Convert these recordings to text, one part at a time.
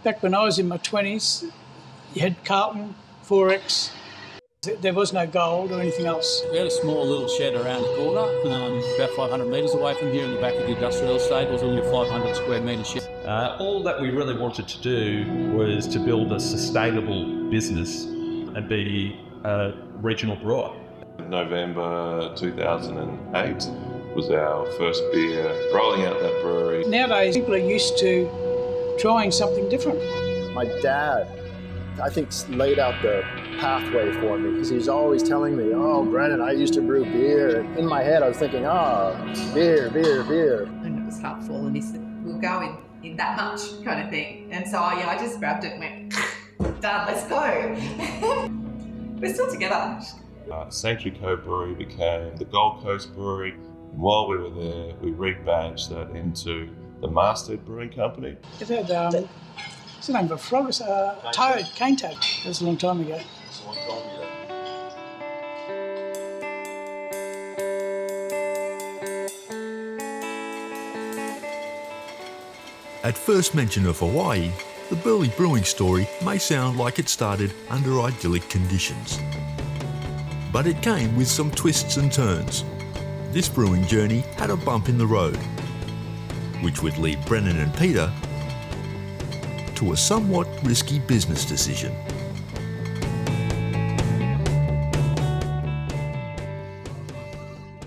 Back when I was in my 20s, you had Carlton, 4X. There was no gold or anything else. We had a small little shed around the corner, about 500 metres away from here in the back of the industrial estate. It was only a 500 square metre shed. All that we really wanted to do was to build a sustainable business and be a regional brewer. November 2008 was our first beer, rolling out that brewery. Nowadays, people are used to trying something different. My dad, I think, laid out the pathway for me because he's always telling me, oh, Brennan, I used to brew beer. And in my head, I was thinking, oh, beer. And it was helpful, and he said, we'll go in that much kind of thing. And so, I just grabbed it and went, done, let's go. We're still together. Sanctuary Cove Brewery became the Gold Coast Brewery. And while we were there, we rebadged that into the Masthead Brewing Company. It had, what's the name of a frog? Toad, cane toad. That was a long time ago. At first mention of Hawaii, the Burley brewing story may sound like it started under idyllic conditions. But it came with some twists and turns. This brewing journey had a bump in the road, which would lead Brennan and Peter to a somewhat risky business decision.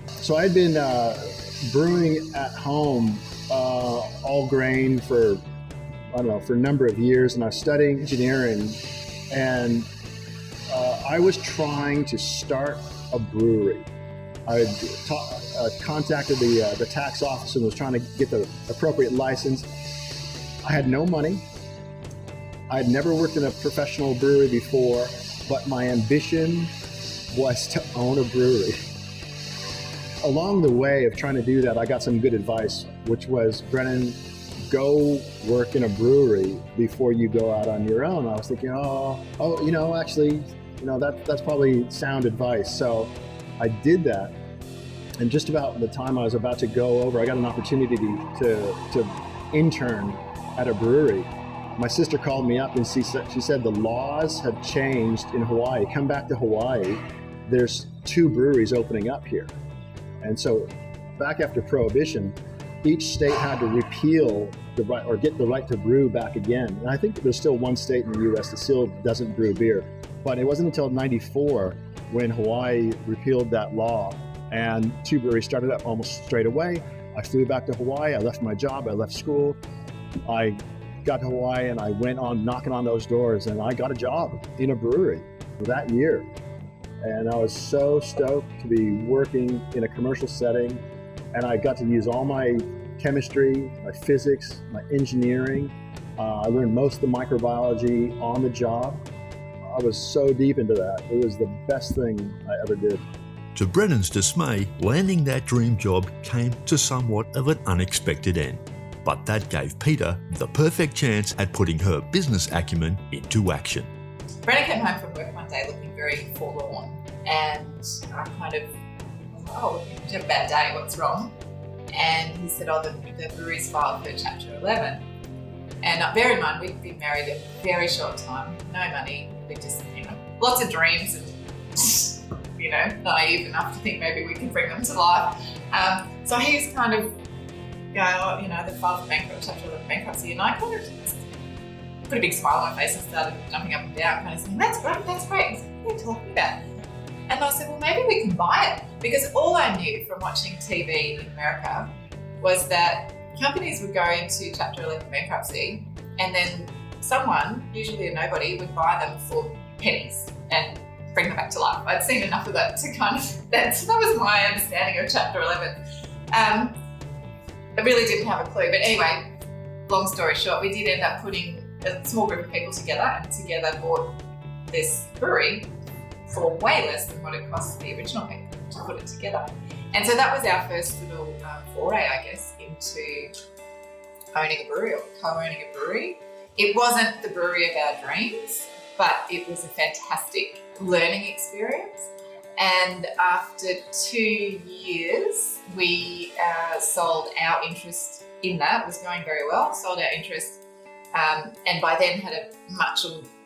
So I'd been brewing at home, all grain for a number of years, and I was studying engineering, and I was trying to start a brewery. I contacted the tax office and was trying to get the appropriate license. I had no money. I had never worked in a professional brewery before, but my ambition was to own a brewery. Along the way of trying to do that, I got some good advice, which was, Brennan, go work in a brewery before you go out on your own. I was thinking, that's probably sound advice. So I did that. And just about the time I was about to go over, I got an opportunity to intern at a brewery. My sister called me up and she said the laws have changed in Hawaii. Come back to Hawaii, there's 2 breweries opening up here. And so back after Prohibition, each state had to repeal the right or get the right to brew back again. And I think there's still one state in the US that still doesn't brew beer. But it wasn't until '94 when Hawaii repealed that law and 2 breweries started up almost straight away. I flew back to Hawaii, I left my job, I left school. I got to Hawaii and I went on knocking on those doors and I got a job in a brewery that year. And I was so stoked to be working in a commercial setting, and I got to use all my chemistry, my physics, my engineering. I learned most of the microbiology on the job. I was so deep into that. It was the best thing I ever did. To Brennan's dismay, landing that dream job came to somewhat of an unexpected end. But that gave Peter the perfect chance at putting her business acumen into action. Brennan came home from work one day looking very forlorn, and I kind of, you have a bad day, what's wrong? And he said, the brewery's filed for Chapter 11. And bear in mind, we'd been married a very short time, no money, we just, lots of dreams and, naive enough to think maybe we can bring them to life. So he was kind of going, they filed for Chapter 11 bankruptcy, and I kind of put a big smile on my face and started jumping up and down, kind of saying, that's great. He said, what are you talking about? And I said, well, maybe we can buy it. Because all I knew from watching TV in America was that companies would go into Chapter 11 bankruptcy, and then someone, usually a nobody, would buy them for pennies and bring them back to life. I'd seen enough of that to kind of, that was my understanding of Chapter 11. I really didn't have a clue. But anyway, long story short, we did end up putting a small group of people together, and together bought this brewery for way less than what it cost the original people to put it together. And so that was our first little foray, I guess, into owning a brewery or co-owning a brewery. It wasn't the brewery of our dreams, but it was a fantastic learning experience. And after 2 years, we sold our interest in that. It was going very well. Sold our interest And by then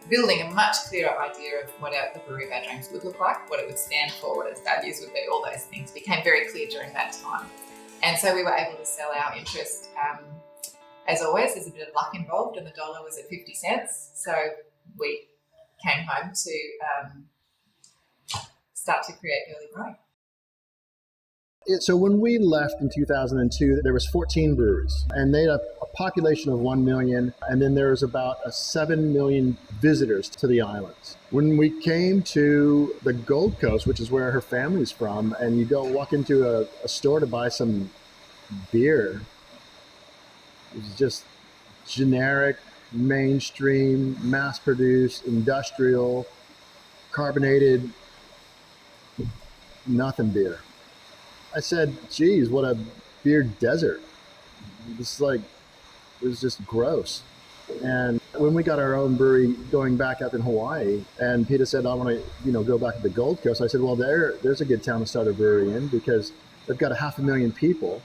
building a much clearer idea of what the brewery of our dreams would look like, what it would stand for, what its values would be, all those things became very clear during that time. And so we were able to sell our interest. As always, there's a bit of luck involved, and the dollar was at 50 cents. So we came home to start to create Early Brewing. So when we left in 2002, there was 14 breweries, and they had a population of 1 million, and then there was about 7 million visitors to the islands. When we came to the Gold Coast, which is where her family's from, and you go walk into a store to buy some beer, it was just generic, mainstream, mass-produced, industrial, carbonated, nothing beer. I said, geez, what a beer desert. It was just gross. And when we got our own brewery going back up in Hawaii, and Peter said, I want to, go back to the Gold Coast, I said, well, there's a good town to start a brewery in, because they've got 500,000 people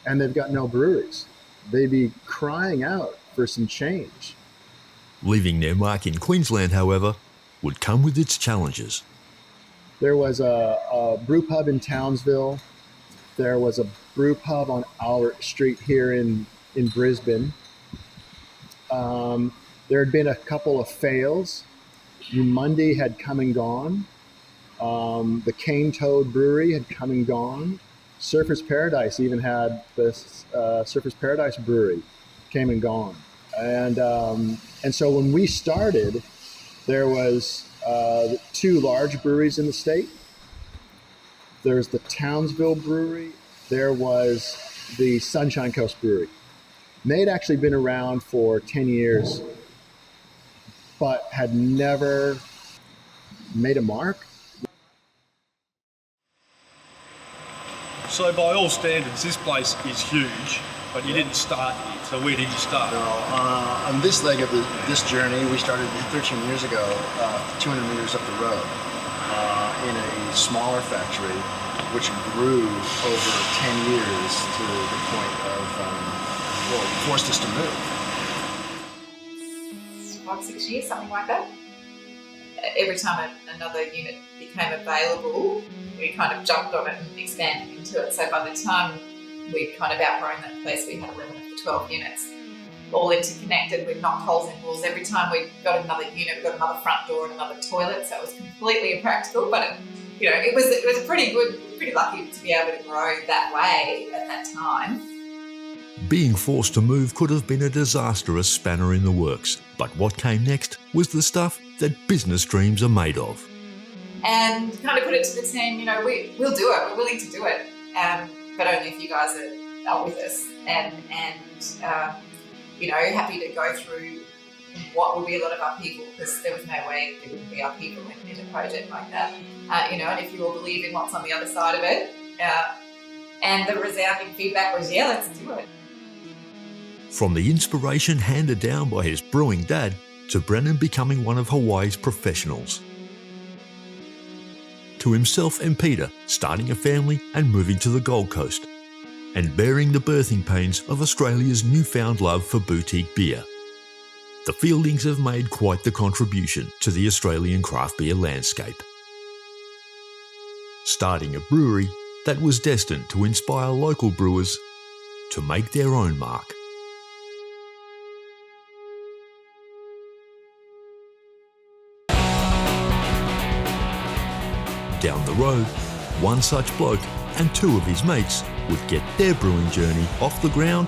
and they've got no breweries. They'd be crying out for some change. Leaving their mark in Queensland, however, would come with its challenges. There was a brew pub in Townsville. There was a brew pub on Albert Street here in Brisbane. There had been a couple of fails. Mundi had come and gone. The Cane Toad Brewery had come and gone. Surfers Paradise even had this Surfers Paradise Brewery came and gone. And so when we started, there was 2 large breweries in the state. There's the Townsville Brewery. There was the Sunshine Coast Brewery. And they'd actually been around for 10 years, but had never made a mark. So by all standards, this place is huge, but you didn't start here. So where did you start? On this leg of this journey, we started 13 years ago, 200 meters up the road, in a smaller factory, which grew over 10 years to the point of, forced us to move. 5-6 years, something like that. Every time another unit became available, we kind of jumped on it and expanded into it. So by the time we'd kind of outgrown that place, we had 11 of the 12 units, all interconnected. We'd knocked holes in walls. Every time we got another unit, we got another front door and another toilet. So it was completely impractical, but it was pretty lucky to be able to grow that way at that time. Being forced to move could have been a disastrous spanner in the works, but what came next was the stuff that business dreams are made of. And kind of put it to the team, we'll do it, we're willing to do it, but only if you guys are with us, and happy to go through what will be a lot of upheaval, because there was no way there wouldn't be upheaval in a project like that, and if you all believe in what's on the other side of it, and the resounding feedback was, yeah, let's do it. From the inspiration handed down by his brewing dad to Brennan becoming one of Hawaii's professionals, to himself and Peter starting a family and moving to the Gold Coast, and bearing the birthing pains of Australia's newfound love for boutique beer. The Fieldings have made quite the contribution to the Australian craft beer landscape, starting a brewery that was destined to inspire local brewers to make their own mark. Down the road, one such bloke and 2 of his mates would get their brewing journey off the ground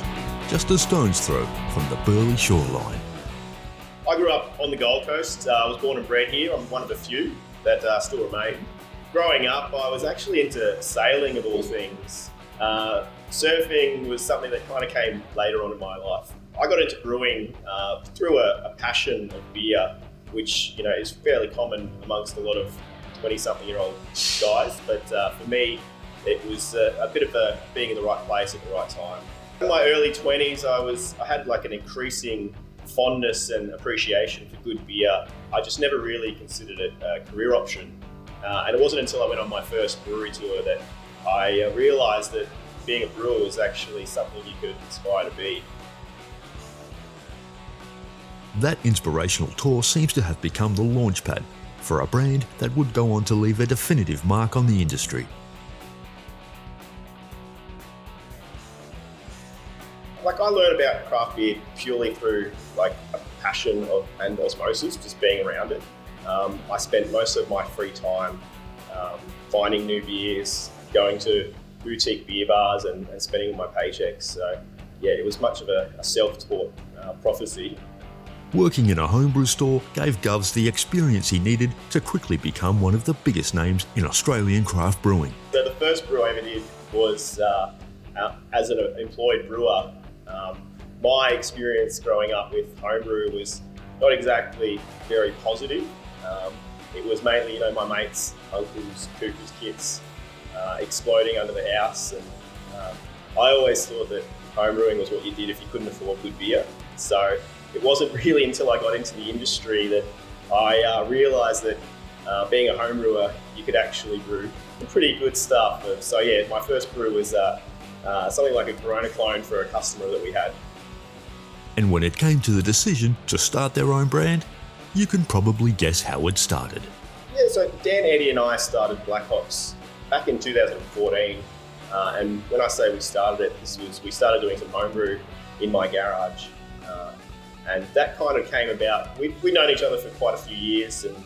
just a stone's throw from the Burleigh shoreline. I grew up on the Gold Coast. I was born and bred here. I'm one of the few that still remain. Growing up, I was actually into sailing of all things. Surfing was something that kind of came later on in my life. I got into brewing through a passion of beer, which is fairly common amongst a lot of 20-something-year-old guys, but for me, it was a bit of being in the right place at the right time. In my early 20s, I had like an increasing fondness and appreciation for good beer. I just never really considered it a career option, and it wasn't until I went on my first brewery tour that I realised that being a brewer was actually something you could aspire to be. That inspirational tour seems to have become the launchpad for a brand that would go on to leave a definitive mark on the industry. Like, I learned about craft beer purely through like a passion and osmosis, just being around it. I spent most of my free time finding new beers, going to boutique beer bars and spending all my paychecks. So yeah, it was much of a self-taught prophecy. Working in a homebrew store gave Govs the experience he needed to quickly become one of the biggest names in Australian craft brewing. So the first brew I ever did was as an employed brewer. My experience growing up with homebrew was not exactly very positive. It was mainly, my mates, uncles, coopers, kids exploding under the house. And I always thought that homebrewing was what you did if you couldn't afford good beer. So it wasn't really until I got into the industry that I realised that being a homebrewer, you could actually brew some pretty good stuff. So yeah, my first brew was something like a Corona clone for a customer that we had. And when it came to the decision to start their own brand, you can probably guess how it started. Yeah, so Dan, Eddie and I started Black Hops back in 2014. And when I say we started it, we started doing some homebrew in my garage. And that kind of came about, we'd known each other for quite a few years, and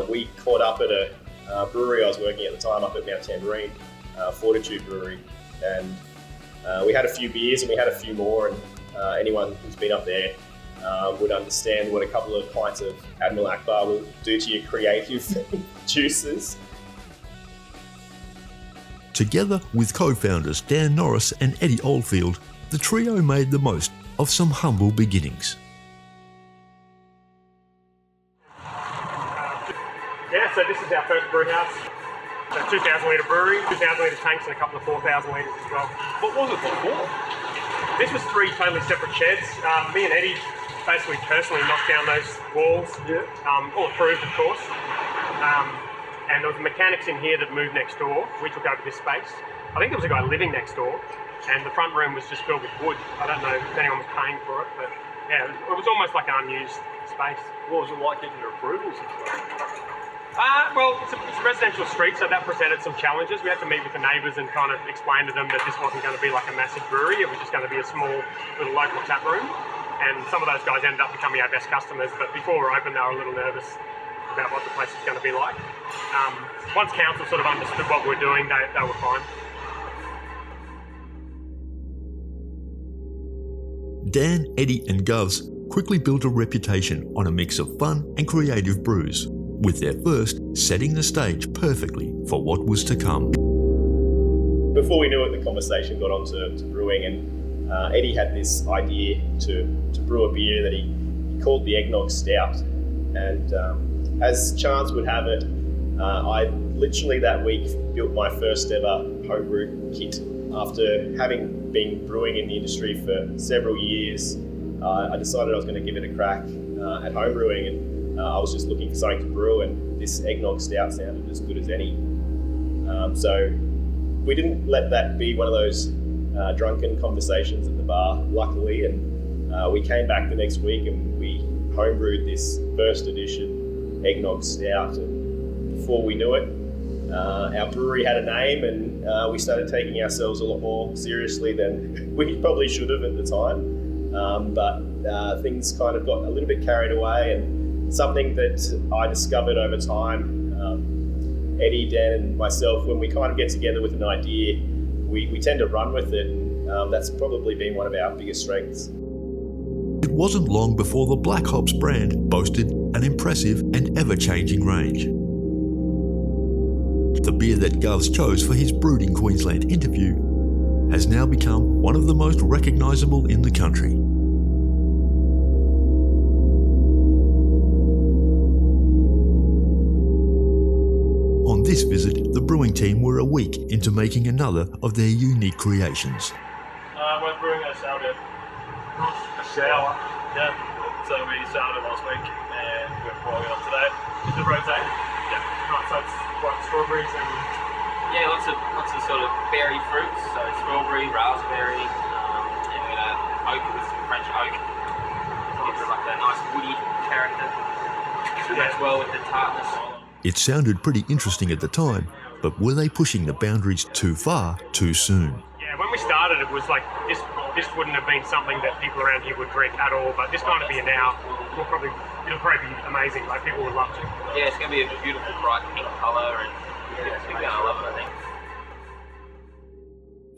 we caught up at a brewery I was working at the time up at Mount Tambourine, Fortitude Brewery. And we had a few beers and we had a few more, and anyone who's been up there would understand what a couple of pints of Admiral Akbar will do to your creative juices. Together with co-founders Dan Norris and Eddie Oldfield, the trio made the most of some humble beginnings. Yeah, so this is our first brew house. So 2,000 litre brewery, 2,000 litre tanks and a couple of 4,000 litres as well. What was it before? This was 3 totally separate sheds. Me and Eddie basically personally knocked down those walls, all approved of course. And there was mechanics in here that moved next door. We took over this space. I think there was a guy living next door, and the front room was just filled with wood. I don't know if anyone was paying for it, but yeah, it was almost like an unused space. What was it like getting your approvals? Well, it's a residential street, so that presented some challenges. We had to meet with the neighbours and kind of explain to them that this wasn't going to be like a massive brewery. It was just going to be a small little local tap room. And some of those guys ended up becoming our best customers, but before we were open, they were a little nervous about what the place was going to be like. Once council sort of understood what we were doing, they were fine. Dan, Eddie and Govs quickly built a reputation on a mix of fun and creative brews, with their first setting the stage perfectly for what was to come. Before we knew it, the conversation got on to brewing, and Eddie had this idea to brew a beer that he called the Eggnog Stout. And as chance would have it, I literally that week built my first ever homebrew kit. After having been brewing in the industry for several years, I decided I was going to give it a crack at homebrewing, and I was just looking for something to brew, and this Eggnog Stout sounded as good as any. So we didn't let that be one of those drunken conversations at the bar, luckily, and we came back the next week and we homebrewed this first edition Eggnog Stout. And before we knew it, our brewery had a name, and we started taking ourselves a lot more seriously than we probably should have at the time. But things kind of got a little bit carried away, and something that I discovered over time, Eddie, Dan and myself, when we kind of get together with an idea, we tend to run with it, and that's probably been one of our biggest strengths. It wasn't long before the Black Hops brand boasted an impressive and ever-changing range. The beer that Govs chose for his Brewed In Queensland interview has now become one of the most recognisable in the country. On this visit, the brewing team were a week into making another of their unique creations. We're brewing a sourdough. A sour? Yeah. So we started last week and we're boiling it up today. Is it rosé? Yeah. Right, so it's what, strawberries and... Yeah, lots of sort of berry fruits. So strawberry, raspberry, and we're going to oak it with some French oak. So it's like a nice works well with the tartness. It sounded pretty interesting at the time, but were they pushing the boundaries too far too soon? Yeah, when we started, it was like this wouldn't have been something that people around here would drink at all. But this kind of beer now, it'll probably be amazing. Like people would love it. Yeah, it's going to be a beautiful bright pink colour, and people are going to love it, I think.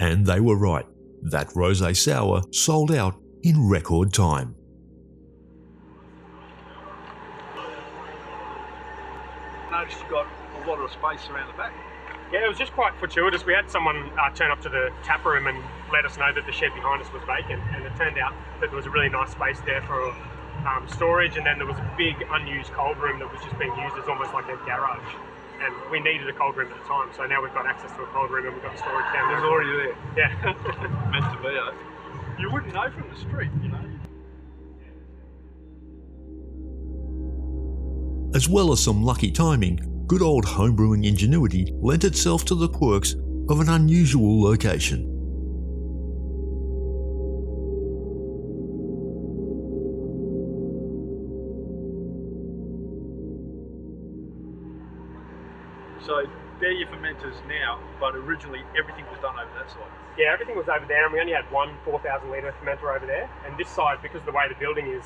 And they were right. That rosé sour sold out in record time. Noticed you got a lot of space around the back. Yeah, it was just quite fortuitous. We had someone turn up to the tap room and let us know that the shed behind us was vacant, and it turned out that there was a really nice space there for storage, and then there was a big unused cold room that was just being used as almost like a garage. And we needed a cold room at the time, so now we've got access to a cold room and we've got storage down there. It's already there. Yeah. Meant to be, eh? You wouldn't know from the street, you know. As well as some lucky timing, good old homebrewing ingenuity lent itself to the quirks of an unusual location. So they're your fermenters now, but originally everything was done over that side. Yeah, everything was over there, and we only had one 4,000 litre fermenter over there. And this side, because of the way the building is,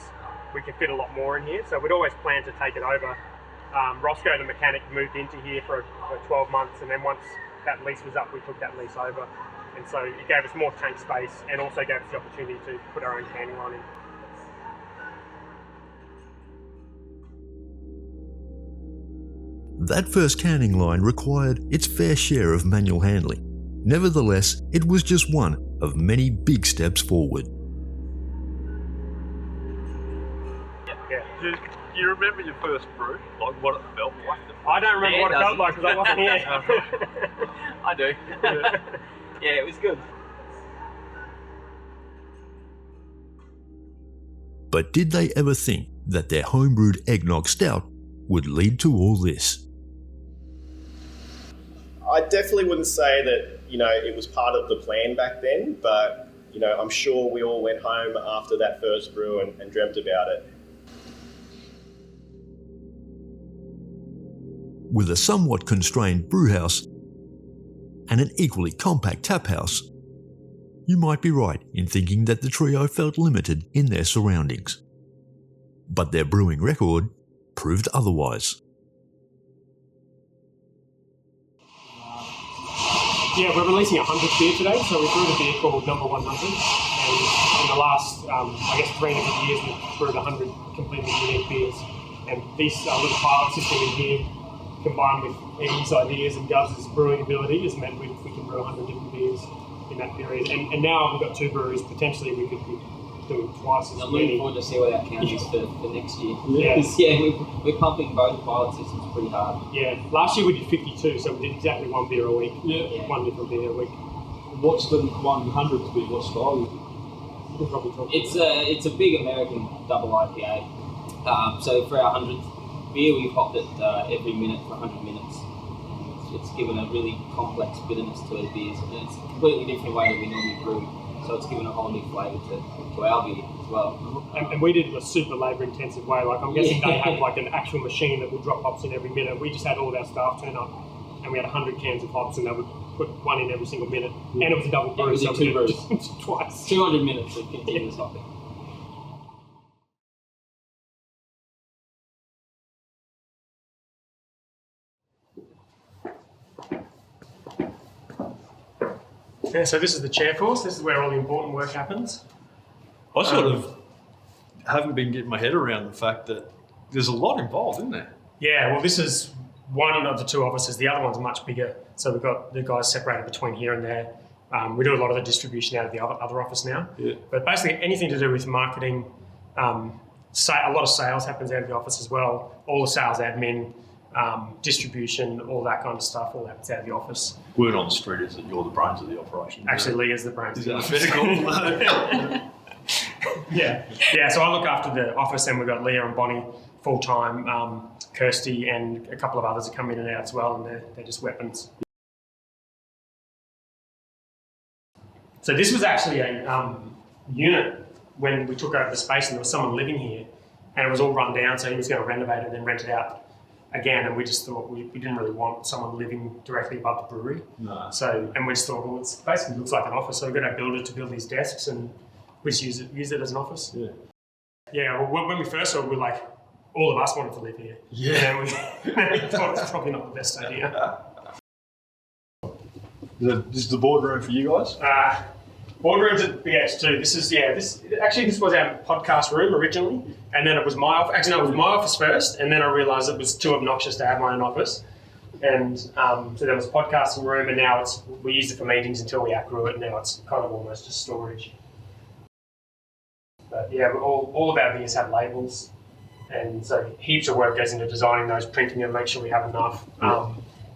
we can fit a lot more in here. So we'd always planned to take it over. Roscoe, the mechanic, moved into here for 12 months, and then once that lease was up, we took that lease over. And so it gave us more tank space and also gave us the opportunity to put our own canning line in. That first canning line required its fair share of manual handling. Nevertheless, it was just one of many big steps forward. Yeah. Do you remember your first brew? Like what it felt like? I don't remember what it felt like because I wasn't here. I do. Yeah, it was good. But did they ever think that their homebrewed eggnog stout would lead to all this? I definitely wouldn't say that, it was part of the plan back then, but, I'm sure we all went home after that first brew and dreamt about it. With a somewhat constrained brewhouse and an equally compact taphouse, you might be right in thinking that the trio felt limited in their surroundings. But their brewing record proved otherwise. Yeah, we're releasing 100th beer today, so we brewed a beer called Number 100, and in the last, 300 years we've brewed 100 completely unique beers. And this little pilot system in here, combined with Eddie's ideas and Guz's brewing ability, has meant we can brew 100 different beers in that period. And now we've got 2 breweries, potentially we could be doing twice as I'm many. looking forward to see what our count is for next year. Yeah. We're pumping both pilot systems pretty hard. Yeah, last year we did 52, so we did exactly 1 beer a week. Yeah. 1 different beer a week. What's the 100th beer? What style is it? We can probably talk It's a big American double IPA. So for our 100th beer, we've hopped it every minute for 100 minutes. It's given a really complex bitterness to the beers, and it's a completely different way that we normally brew. So it's given a whole new flavour to our beer as well. And we did it in a super labour-intensive way. Like I'm guessing they have like an actual machine that will drop hops in every minute. We just had all our staff turn up, and we had 100 cans of hops, and they would put 1 in every single minute. And it was a double brew, so we did it twice. 200 minutes of continuous hopping. Yeah, so this is the chair force. This is where all the important work happens. I sort of haven't been getting my head around the fact that there's a lot involved, isn't there? Yeah, well, this is one of the 2 offices. The other one's much bigger. So we've got the guys separated between here and there. We do a lot of the distribution out of the other office now. Yeah. But basically anything to do with marketing, a lot of sales happens out of the office as well. All the sales admin, distribution, all that kind of stuff, all happens out of the office. Word on the street is that you're the brains of the operation. Actually, Lee is the brains. Is that medical? Yeah, so I look after the office, and we've got Leah and Bonnie full-time, Kirsty and a couple of others that come in and out as well, and they're just weapons. So this was actually a unit when we took over the space, and there was someone living here, and it was all run down, so he was going to renovate it and then rent it out again, and we just thought we didn't really want someone living directly above the brewery. No. So, and we just thought, well, it basically looks like an office, so we're going to build it to build these desks, and we just use it as an office. Yeah. Yeah, well, when we first saw it, we were like, all of us wanted to live here. Yeah. And we thought it was probably not the best idea. This is the boardroom for you guys? Boardroom's at BH2. This was our podcast room originally, and then it was my office. Actually, no, it was my office first, and then I realised it was too obnoxious to have my own office. And so there was a podcasting room, and now we used it for meetings until we outgrew it, and now it's kind of almost just storage. But yeah, all of our beers have labels, and so heaps of work goes into designing those, printing them, make sure we have enough.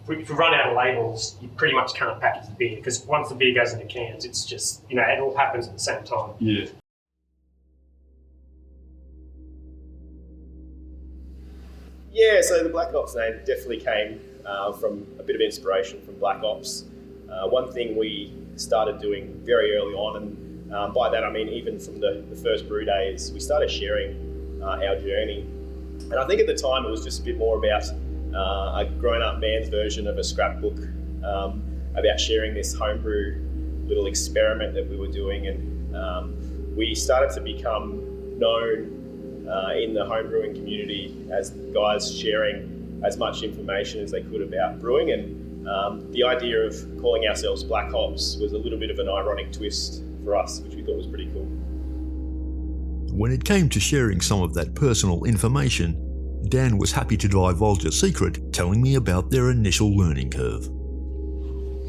If we run out of labels, you pretty much can't package the beer, because once the beer goes into cans, it's just, it all happens at the same time. Yeah. Yeah, so the Black Ops name definitely came from a bit of inspiration from Black Ops. One thing we started doing very early on, and by that I mean even from the first brew days, we started sharing our journey. And I think at the time it was just a bit more about a grown-up man's version of a scrapbook, about sharing this homebrew little experiment that we were doing, and we started to become known in the homebrewing community as guys sharing as much information as they could about brewing, and the idea of calling ourselves Black Ops was a little bit of an ironic twist for us, which we thought was pretty cool. When it came to sharing some of that personal information, Dan was happy to divulge a secret, telling me about their initial learning curve.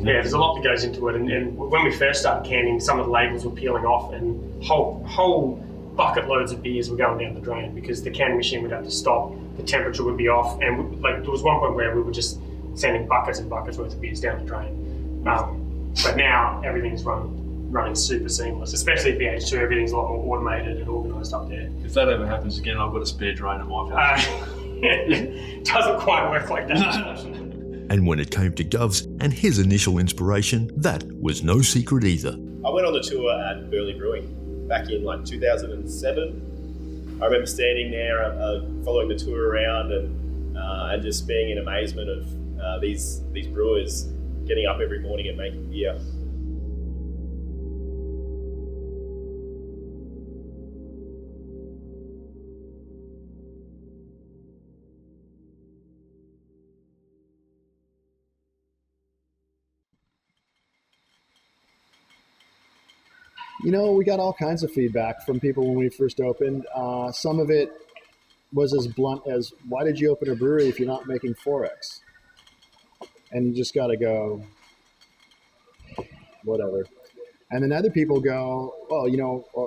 Yeah, there's a lot that goes into it, and when we first started canning, some of the labels were peeling off, and whole bucket loads of beers were going down the drain because the canning machine would have to stop, the temperature would be off, and there was one point where we were just sending buckets and buckets worth of beers down the drain. But now everything's running super seamless, especially at BH2. Everything's a lot more automated and organised up there. If that ever happens again, I've got a spare drain at my house. It doesn't quite work like that. And when it came to Govs and his initial inspiration, that was no secret either. I went on the tour at Burley Brewing back in 2007. I remember standing there following the tour around and just being in amazement of these brewers getting up every morning and making beer. We got all kinds of feedback from people when we first opened. Some of it was as blunt as, why did you open a brewery if you're not making 4X? And you just got to go, whatever. And then other people go, well,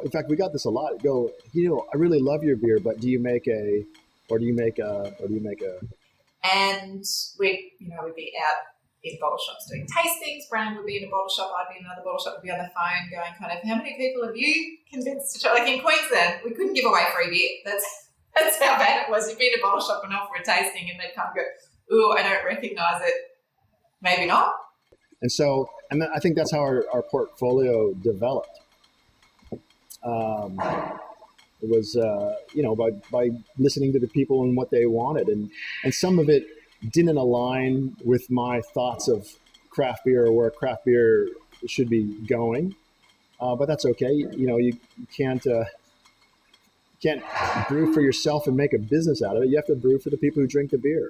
in fact, we got this a lot. Go, I really love your beer, but do you make a? And we'd be out in bottle shops doing tastings. Brandon would be in a bottle shop, I'd be in another bottle shop, would be on the phone going kind of, how many people have you convinced to try? Like in Queensland, we couldn't give away free beer. That's how bad it was. You'd be in a bottle shop and offer a tasting and they'd come and go, ooh, I don't recognise it. Maybe not. And so, I think that's how our portfolio developed. It was, by listening to the people and what they wanted. And some of it didn't align with my thoughts of craft beer or where craft beer should be going. But that's okay. You can't brew for yourself and make a business out of it. You have to brew for the people who drink the beer.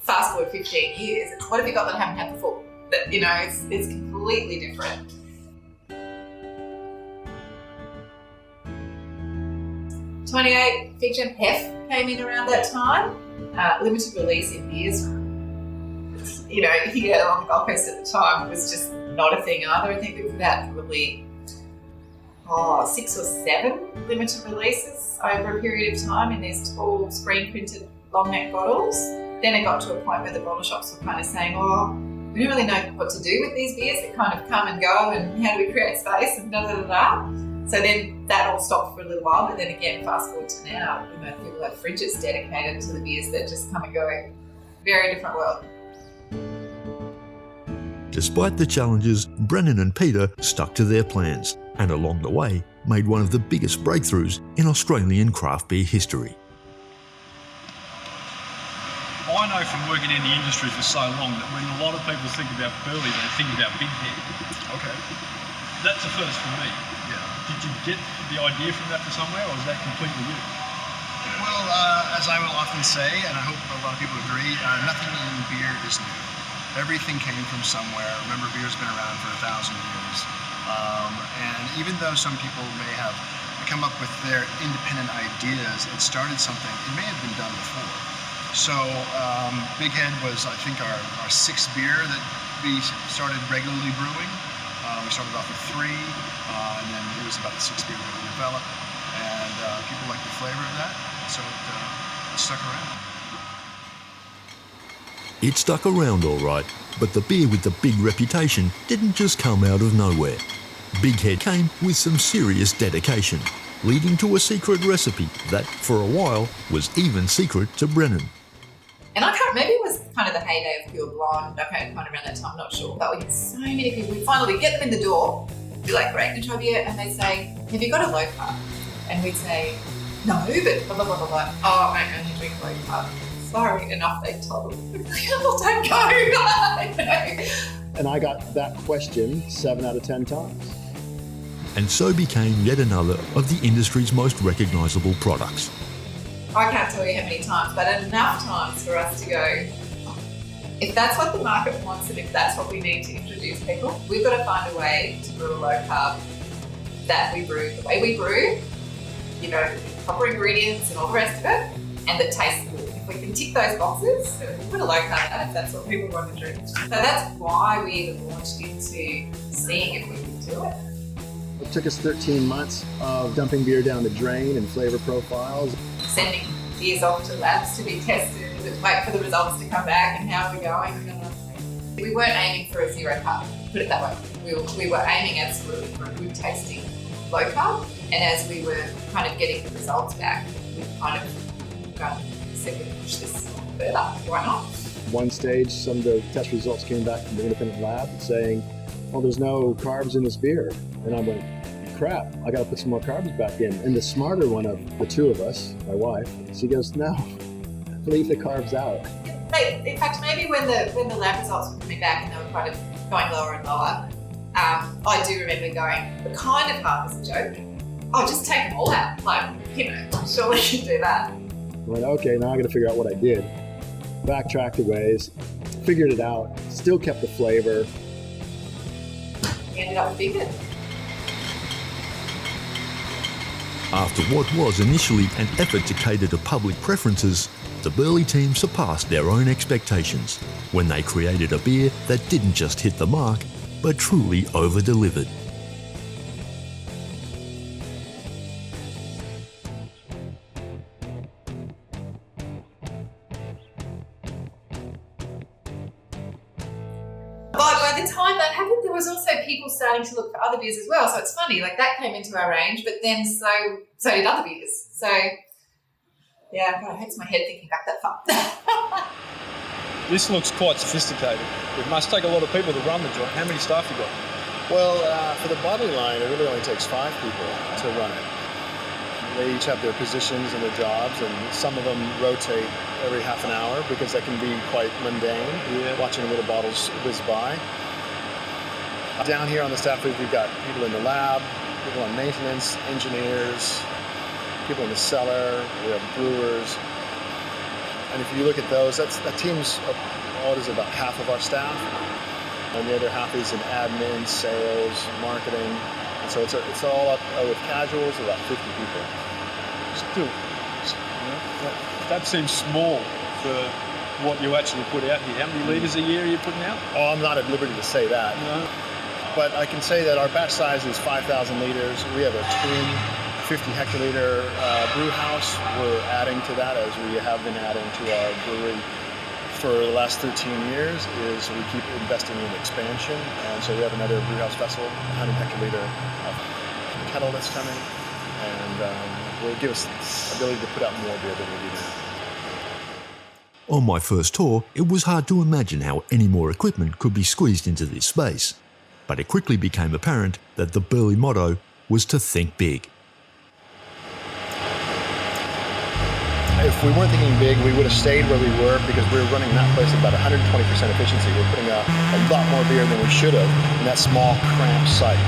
Fast forward 15 years, what have you got that I haven't had before? It's completely different. '28 Fiction Hef came in around that time. Limited release in beers. Here on the Gold Coast at the time was just not a thing either. I think we put out probably 6 or 7 limited releases over a period of time in these tall screen printed long neck bottles. Then it got to a point where the bottle shops were kind of saying, we don't really know what to do with these beers that kind of come and go, and how do we create space and da da da da. So then that all stopped for a little while, but then again, fast forward to now, people have fridges dedicated to the beers that just come and go. Very different world. Despite the challenges, Brennan and Peter stuck to their plans, and along the way, made one of the biggest breakthroughs in Australian craft beer history. I know from working in the industry for so long that when a lot of people think about Burley, they think about Big Head. Okay. That's the first for me. Yeah. Did you get the idea from that from somewhere, or is that completely you? Well, as I will often say, and I hope a lot of people agree, nothing in beer is new. Everything came from somewhere. Remember, beer's been around for 1,000 years. And even though some people may have come up with their independent ideas and started something, it may have been done before. So Big Head was, I think, our sixth beer that we started regularly brewing. We started off with 3, and then it was about the 6th beer that we developed. And people liked the flavor of that, so it stuck around. It stuck around all right, but the beer with the big reputation didn't just come out of nowhere. Big Head came with some serious dedication, leading to a secret recipe that, for a while, was even secret to Brennan. And I can't, maybe it was kind of the heyday of Pure Blonde, okay, kind of around that time, I'm not sure. But we had so many people, we finally get them in the door, be like, great, can you try beer? And they say, have you got a low carb? And we'd say, no, but blah, blah, blah, blah, blah. Oh, I only drink low carb. Sorry, enough, they told them. Oh, don't go. And I got that question 7 out of 10 times. And so became yet another of the industry's most recognisable products. I can't tell you how many times, but enough times for us to go, if that's what the market wants and if that's what we need to introduce people, we've got to find a way to brew a low carb that we brew the way we brew, you know, proper ingredients and all the rest of it, and that tastes good. If we can tick those boxes, put a low carb in if that's what people want to drink. So that's why we even launched into seeing if we could do it. It took us 13 months of dumping beer down the drain and flavor profiles. Sending beers off to labs to be tested, wait for the results to come back and how we're going. We weren't aiming for a 0 carb, put it that way. We were aiming absolutely for a good tasting low carb, and as we were kind of getting the results back, we kind of said we can push this further, why not? One stage, some of the test results came back from the independent lab saying, well, there's no carbs in this beer. And I went, crap, I gotta put some more carbs back in. And the smarter one of the two of us, my wife, she goes, no, leave the carbs out. In fact, maybe when the lab results were coming back and they were kind of going lower and lower, I do remember going, but kind of half as a joke, oh, just take them all out. Like, you know, I'm sure we can do that. I went, okay, now I gotta figure out what I did. Backtracked a ways, figured it out, still kept the flavor. We ended up with Big Head. After what was initially an effort to cater to public preferences, the Burley team surpassed their own expectations when they created a beer that didn't just hit the mark, but truly over-delivered. By the time that happened, there was also people starting to look for other beers as well. So it's funny, like that came into our range, but then so did other beers. So yeah, God, it hurts my head thinking back that far. This looks quite sophisticated. It must take a lot of people to run the joint. How many staff you got? Well, for the bottling line, it really only takes 5 people to run it. They each have their positions and their jobs, and some of them rotate every half an hour because that can be quite mundane, watching little bottles whiz by. Down here on the staff booth, we've got people in the lab, people on maintenance, engineers, people in the cellar, we have brewers. And if you look at those, that team's about half of our staff. And the other half is in admin, sales, marketing. And so it's all up with casuals, about 50 people. Still, that seems small for what you actually put out here. How many litres a year are you putting out? Oh, I'm not at liberty to say that. No. But I can say that our batch size is 5,000 litres. We have a twin 50 hectoliter brew house. We're adding to that, as we have been adding to our brewery for the last 13 years, is we keep investing in expansion. And so we have another brew house vessel, 100 hectoliter kettle that's coming, and will give us the ability to put out more beer than we do now. On my first tour, it was hard to imagine how any more equipment could be squeezed into this space. But it quickly became apparent that the Burley motto, was to think big. If we weren't thinking big, we would have stayed where we were because we were running that place at about 120% efficiency. We were putting out a lot more beer than we should have in that small, cramped site.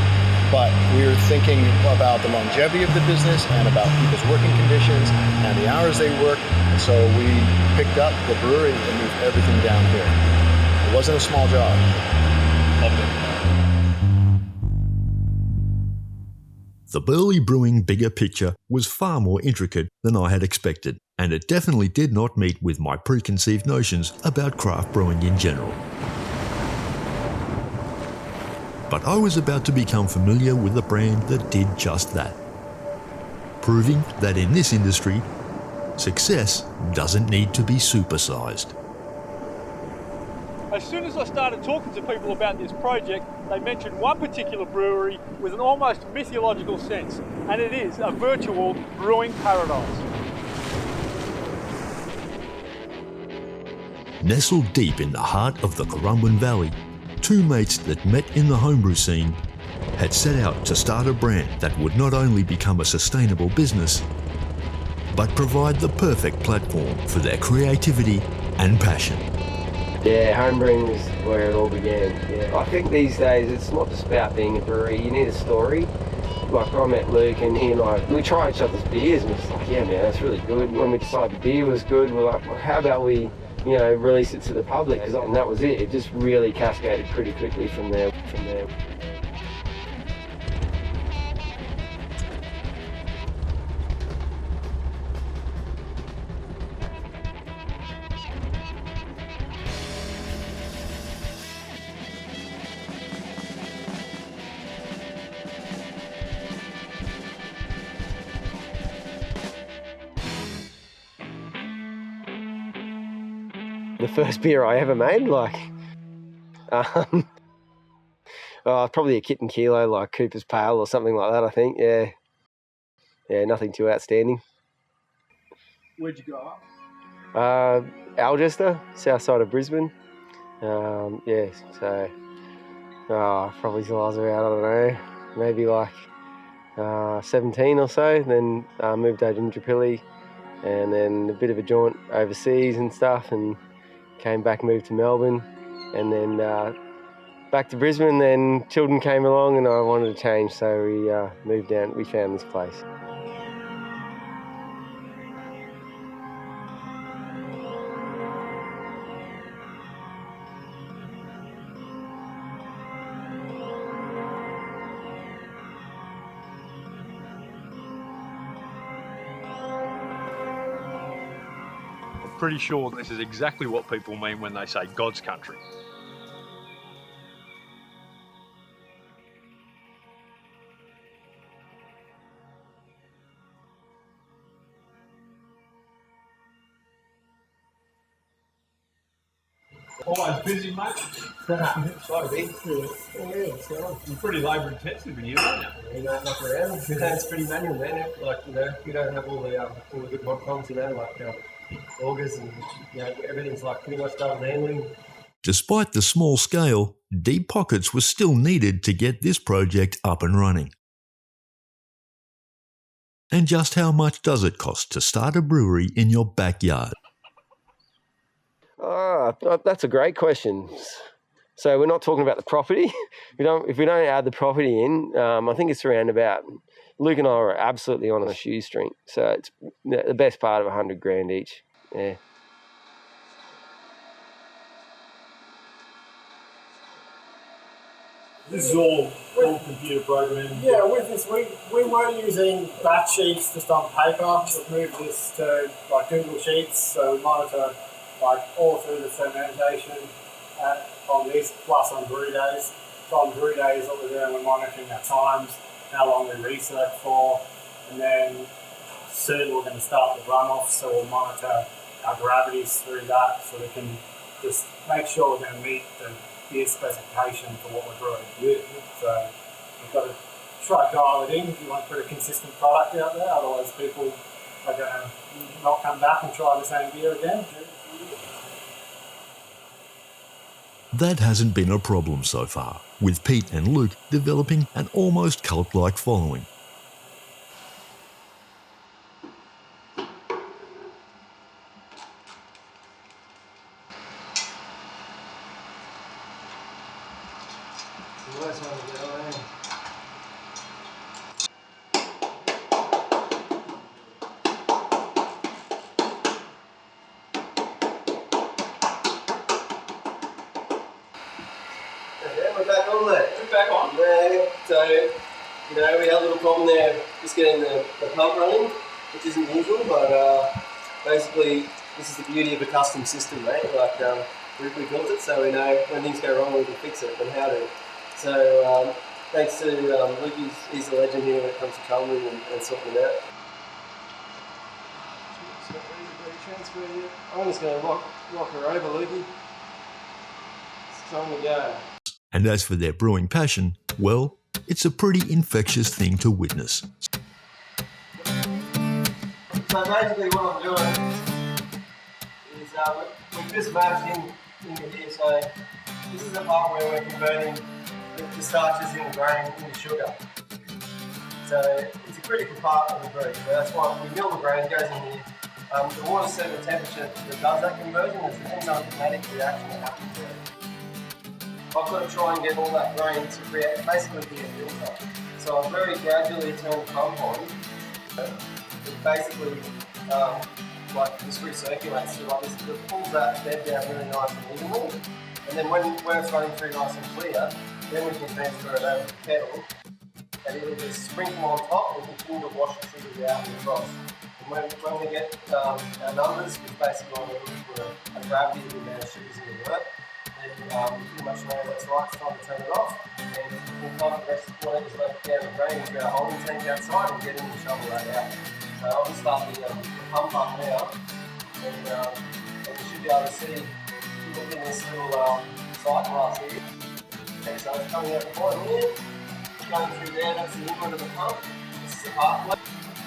But we were thinking about the longevity of the business and about people's working conditions and the hours they work. And so we picked up the brewery and moved everything down here. It wasn't a small job. Loved it. The Burley Brewing bigger picture was far more intricate than I had expected, and it definitely did not meet with my preconceived notions about craft brewing in general. But I was about to become familiar with a brand that did just that, proving that in this industry, success doesn't need to be supersized. As soon as I started talking to people about this project, they mentioned one particular brewery with an almost mythological sense, and it is a virtual brewing paradise. Nestled deep in the heart of the Currumbin Valley, two mates that met in the homebrew scene had set out to start a brand that would not only become a sustainable business, but provide the perfect platform for their creativity and passion. Yeah, homebrewing is where it all began. Yeah. I think these days it's not just about being a brewery, you need a story. Like I met Luke and he and I, we try each other's beers and it's like, yeah man, that's really good. When we decided the beer was good, we're like, well, how about we, release it to the public? And that was it. It just really cascaded pretty quickly from there. The first beer I ever made, probably a kit and kilo, like Cooper's Pale or something like that, I think, yeah. Yeah, nothing too outstanding. Where'd you grow up? Algester, south side of Brisbane. Probably till I was around, I don't know, maybe 17 or so, then moved over to Indooroopilly and then a bit of a jaunt overseas and stuff, and came back, moved to Melbourne, and then back to Brisbane. Then children came along and I wanted to change, so we moved down. We found this place. Pretty sure this is exactly what people mean when they say God's country. Always busy, mate. So big. You're pretty labour intensive in here, aren't you? You don't knock around. It's pretty manual, man. You don't have all the good mod comms, augers and everything's pretty much double handling. Despite the small scale, deep pockets were still needed to get this project up and running. And just how much does it cost to start a brewery in your backyard? That's a great question. So we're not talking about the property. If we don't add the property in, I think it's around about. Luke and I are absolutely on a shoestring, so it's the best part of $100,000 each. Yeah. This is all computer programming. Yeah, with this, we were using batch sheets just on paper. We've moved this to Google Sheets, so we monitor all through the fermentation on this, plus on brew days. So on brew days, what we're doing, we're monitoring our times, how long we research for, and then soon we're going to start the runoff, so we'll monitor our gravities through that, so we can just make sure we're going to meet the beer specification for what we're brewing. So we've got to try to dial it in if you want to put a consistent product out there, otherwise people are going to not come back and try the same beer again. That hasn't been a problem so far, with Pete and Luke developing an almost cult-like following. We're back on there. We're back on. Yeah, so, we had a little problem there just getting the pump running, which isn't usual, but basically this is the beauty of a custom system, mate. Like, we built it so we know when things go wrong we can fix it and how to. So thanks to Luke, he's the legend here when it comes to troubling and sorting it out. I'm just going to rock her over, Lukey. It's time to go. And as for their brewing passion, well, it's a pretty infectious thing to witness. So basically what I'm doing is we've just mashed into here, so this is the part where we're converting the starches in the grain into sugar. So it's a critical part of the brew, so that's why we mill the grain, goes in here. The water's set at a temperature that does that conversion. It's an enzymatic reaction that happens there. I've got to try and get all that grain to create basically be a filter. So I very gradually turn the pump on. It basically just recirculates through like this. It pulls that bed down really nice and evenly. And then when it's running through nice and clear, then we can transfer it over to the kettle. And it'll just sprinkle on top and continue to wash the sugars out and across. And when we get our numbers, which basically on a gravity of the amount of sugars in the work, and pretty much know that's right, it's time to turn it off. And we'll pump the rest of whatever's left down the drain into our holding tank outside and get in and shovel that out. So I'll just start the pump up now, and you should be able to see, look in this little sight glass here. Okay, so it's coming out the bottom here, going through there, that's the input of the pump. This is the pathway,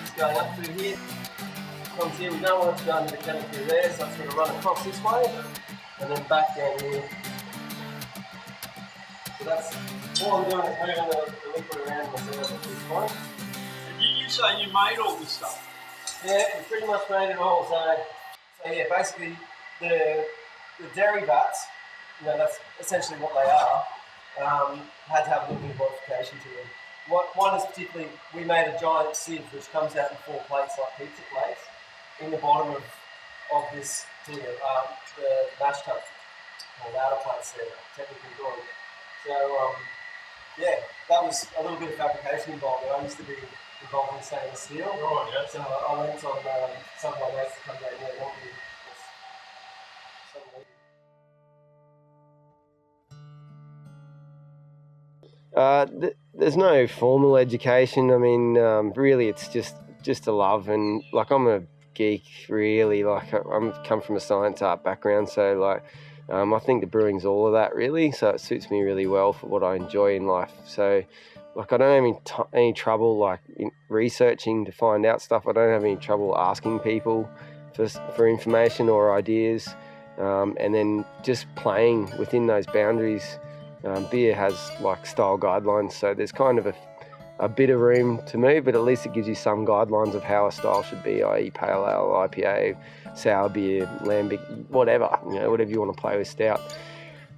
it's going up through here. Comes here, we don't want it to go into the kettle through there, so it's going to run across this way. And then back down here. So that's all I'm doing is moving the liquid around myself at this point. You say you made all this stuff? Yeah, we pretty much made it all. So yeah, basically the dairy vats, that's essentially what they are, had to have a little bit of modification to them. One is particularly, we made a giant sieve which comes out in 4 plates like pizza plates in the bottom of this here, the mash tub, or the outer plates there, technically drawn. So, yeah, that was a little bit of fabrication involved. I used to be involved in stainless steel. Right, yeah. So I went on some of my mates to come down here and want me. There's no formal education. I mean, really, it's just a love, and like I'm a geek, really. Like I'm come from a science art background, so like I think the brewing's all of that, really. So it suits me really well for what I enjoy in life. So like I don't have any trouble like in researching to find out stuff. I don't have any trouble asking people for information or ideas, and then just playing within those boundaries. Beer has like style guidelines, so there's kind of a bit of room to move, but at least it gives you some guidelines of how a style should be, i.e. pale ale, IPA, sour beer, lambic, whatever, whatever you want to play with, stout.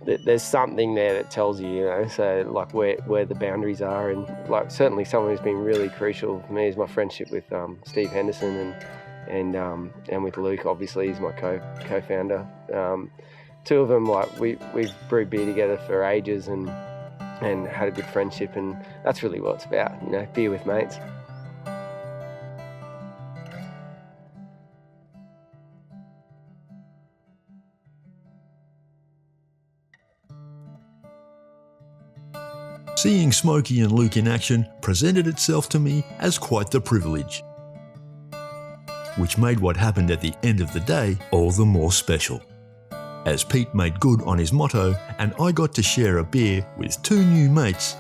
There's something there that tells you, so like where the boundaries are, and like certainly someone who's been really crucial for me is my friendship with Steve Henderson and with Luke, obviously, he's my co-founder. Two of them, like we've brewed beer together for ages and had a good friendship, and that's really what it's about, beer with mates. Seeing Smokey and Luke in action presented itself to me as quite the privilege, which made what happened at the end of the day all the more special, as Pete made good on his motto and I got to share a beer with 2 new mates,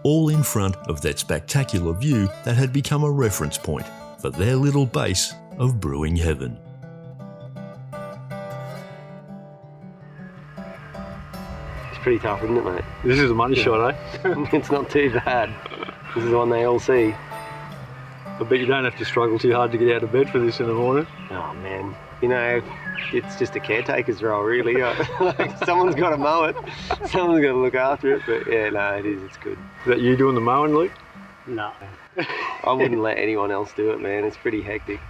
all in front of that spectacular view that had become a reference point for their little base of brewing heaven. pretty tough, isn't it, mate? This is a money shot, eh? It's not too bad. This is the one they all see. I bet you don't have to struggle too hard to get out of bed for this in the morning. Oh, man. You know, it's just a caretaker's role, really. Like, someone's got to mow it. Someone's got to look after it. But yeah, no, it is. It's good. Is that you doing the mowing, Luke? No. I wouldn't let anyone else do it, man. It's pretty hectic.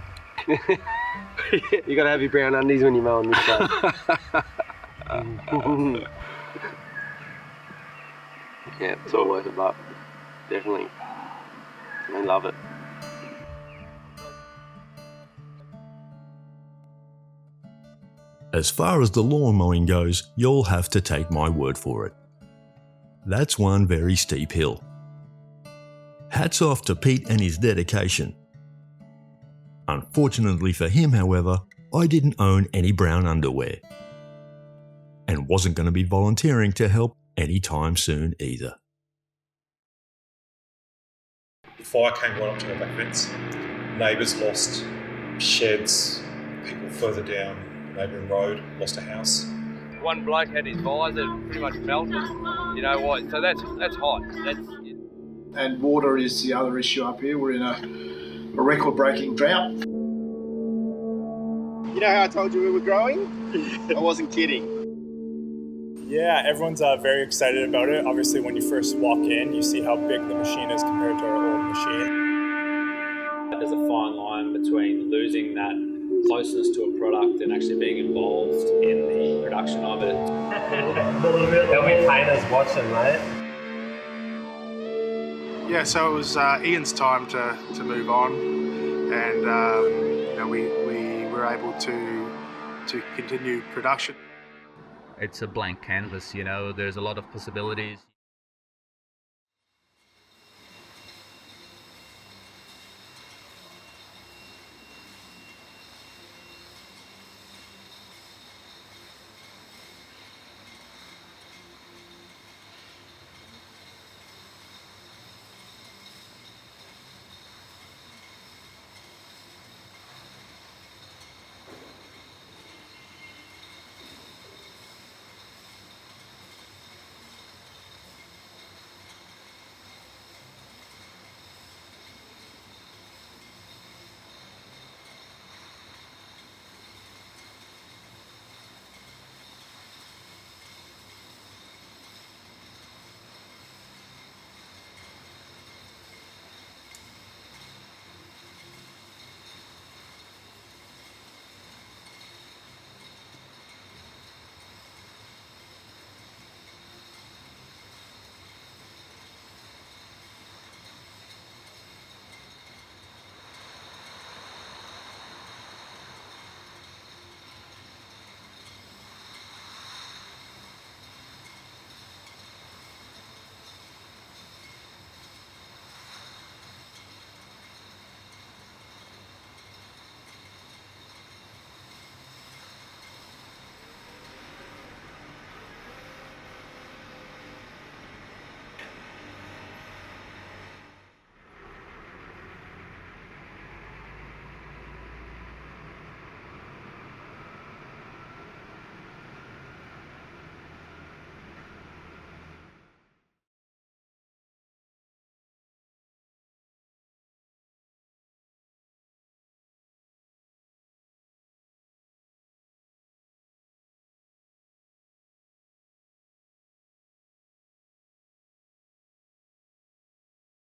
You got to have your brown undies when you're mowing this place. Yeah, it's all worth a buck. Definitely. I love it. As far as the lawn mowing goes, you'll have to take my word for it. That's one very steep hill. Hats off to Pete and his dedication. Unfortunately for him, however, I didn't own any brown underwear. And wasn't going to be volunteering to help anytime soon either. The fire came right up to our back fence. Neighbours lost sheds, people further down the neighbouring road lost a house. One bloke had his visor pretty much melted, you know why? So that's hot. And water is the other issue up here. We're in a record-breaking drought. You know how I told you we were growing? I wasn't kidding. Yeah, everyone's very excited about it. Obviously, when you first walk in, you see how big the machine is compared to our old machine. There's a fine line between losing that closeness to a product and actually being involved in the production of it. There'll be painters watching, mate. Yeah, so it was Ian's time to move on, and you know, we were able to continue production. It's a blank canvas, you know, there's a lot of possibilities.